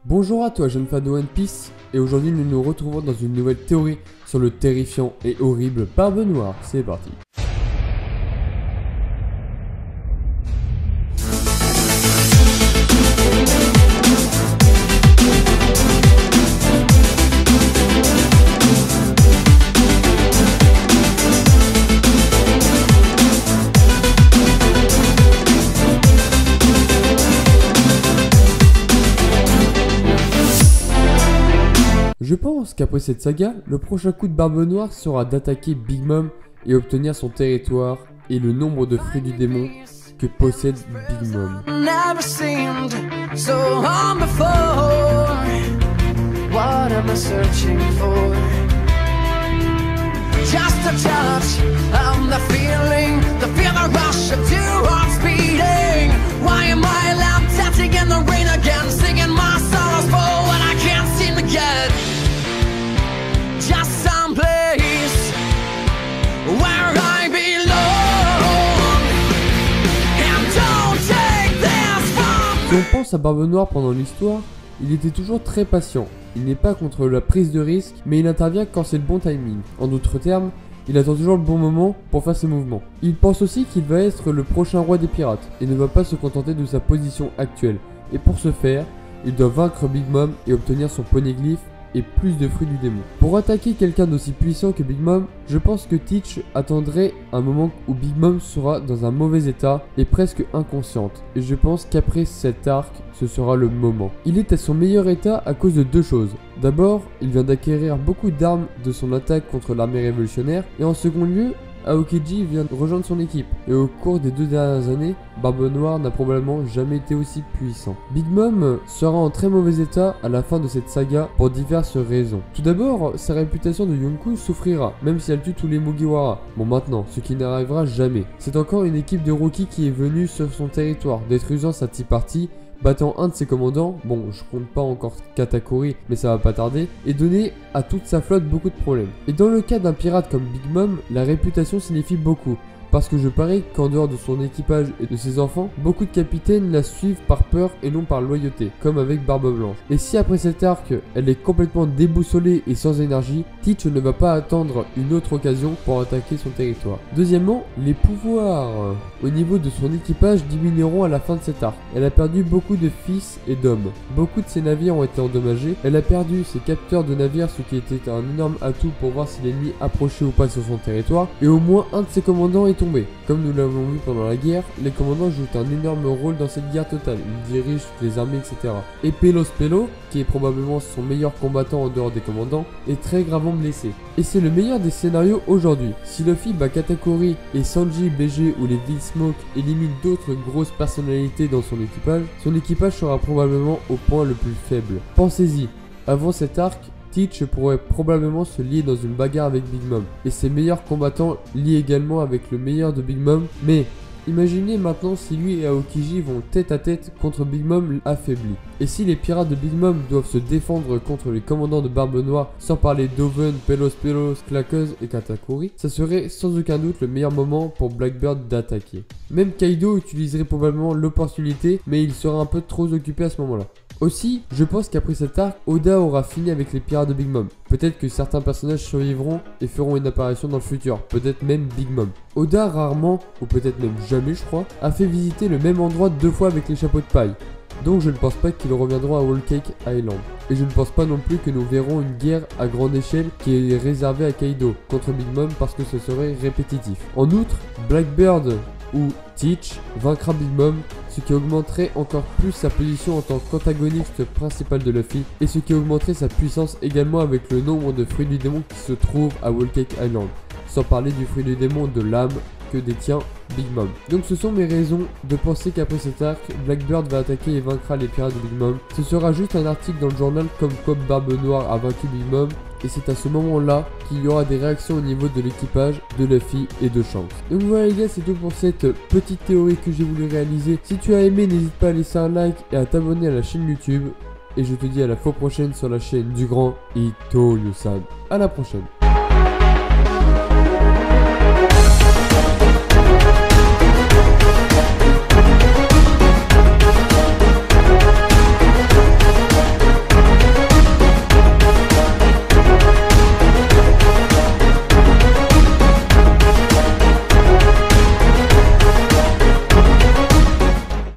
Bonjour à toi jeune fan de One Piece, et aujourd'hui nous nous retrouvons dans une nouvelle théorie sur le terrifiant et horrible Barbe Noire. C'est parti. Je pense qu'après cette saga, le prochain coup de Barbe Noire sera d'attaquer Big Mom et obtenir son territoire et le nombre de fruits du démon que possède Big Mom. Si on pense à Barbe Noire pendant l'histoire, il était toujours très patient. Il n'est pas contre la prise de risque, mais il intervient quand c'est le bon timing. En d'autres termes, il attend toujours le bon moment pour faire ses mouvements. Il pense aussi qu'il va être le prochain roi des pirates, et ne va pas se contenter de sa position actuelle. Et pour ce faire, il doit vaincre Big Mom et obtenir son poneglyphe et plus de fruits du démon. Pour attaquer quelqu'un d'aussi puissant que Big Mom, je pense que Teach attendrait un moment où Big Mom sera dans un mauvais état et presque inconsciente. Et je pense qu'après cet arc, ce sera le moment. Il est à son meilleur état à cause de deux choses. D'abord, il vient d'acquérir beaucoup d'armes de son attaque contre l'armée révolutionnaire. Et en second lieu, Aokiji vient de rejoindre son équipe, et au cours des 2 dernières années, Barbe Noire n'a probablement jamais été aussi puissant. Big Mom sera en très mauvais état à la fin de cette saga pour diverses raisons. Tout d'abord, sa réputation de Yonkou souffrira, même si elle tue tous les Mugiwara. Bon maintenant, ce qui n'arrivera jamais. C'est encore une équipe de Rookie qui est venue sur son territoire, détruisant sa Tea Party, battant un de ses commandants, bon je compte pas encore Katakuri mais ça va pas tarder, et donner à toute sa flotte beaucoup de problèmes. Et dans le cas d'un pirate comme Big Mom, la réputation signifie beaucoup. Parce que je parie qu'en dehors de son équipage et de ses enfants, beaucoup de capitaines la suivent par peur et non par loyauté, comme avec Barbe Blanche. Et si après cet arc, elle est complètement déboussolée et sans énergie, Teach ne va pas attendre une autre occasion pour attaquer son territoire. Deuxièmement, les pouvoirs au niveau de son équipage diminueront à la fin de cet arc. Elle a perdu beaucoup de fils et d'hommes. Beaucoup de ses navires ont été endommagés. Elle a perdu ses capteurs de navires, ce qui était un énorme atout pour voir si l'ennemi approchait ou pas sur son territoire. Et au moins un de ses commandants est tombé. Comme nous l'avons vu pendant la guerre, les commandants jouent un énorme rôle dans cette guerre totale. Ils dirigent toutes les armées, etc. Et Pelos Pelo, qui est probablement son meilleur combattant en dehors des commandants, est très gravement blessé. Et c'est le meilleur des scénarios aujourd'hui. Si Luffy bat Katakuri et Sanji, BG ou les Vill-Smoke éliminent d'autres grosses personnalités dans son équipage sera probablement au point le plus faible. Pensez-y, avant cet arc, Teach pourrait probablement se lier dans une bagarre avec Big Mom, et ses meilleurs combattants lient également avec le meilleur de Big Mom, mais imaginez maintenant si lui et Aokiji vont tête à tête contre Big Mom affaibli. Et si les pirates de Big Mom doivent se défendre contre les commandants de Barbe Noire, sans parler d'Oven, Pelos, Claqueuse et Katakuri, ça serait sans aucun doute le meilleur moment pour Blackbeard d'attaquer. Même Kaido utiliserait probablement l'opportunité, mais il sera un peu trop occupé à ce moment-là. Aussi, je pense qu'après cet arc, Oda aura fini avec les pirates de Big Mom. Peut-être que certains personnages survivront et feront une apparition dans le futur, peut-être même Big Mom. Oda rarement, ou peut-être même jamais je crois, a fait visiter le même endroit 2 fois avec les chapeaux de paille. Donc je ne pense pas qu'ils reviendront à Whole Cake Island. Et je ne pense pas non plus que nous verrons une guerre à grande échelle qui est réservée à Kaido contre Big Mom parce que ce serait répétitif. En outre, Blackbeard ou Teach vaincra Big Mom, ce qui augmenterait encore plus sa position en tant qu'antagoniste principal de Luffy, et ce qui augmenterait sa puissance également avec le nombre de fruits du démon qui se trouvent à Whole Cake Island, sans parler du fruit du démon de l'âme que détient Big Mom. Donc ce sont mes raisons de penser qu'après cet arc, Blackbeard va attaquer et vaincra les pirates de Big Mom. Ce sera juste un article dans le journal comme quoi Barbe Noire a vaincu Big Mom, et c'est à ce moment-là qu'il y aura des réactions au niveau de l'équipage, de Luffy et de Shanks. Donc voilà les gars, c'est tout pour cette petite théorie que j'ai voulu réaliser. Si tu as aimé, n'hésite pas à laisser un like et à t'abonner à la chaîne YouTube. Et je te dis à la fois prochaine sur la chaîne du grand Ito Yusan. À la prochaine.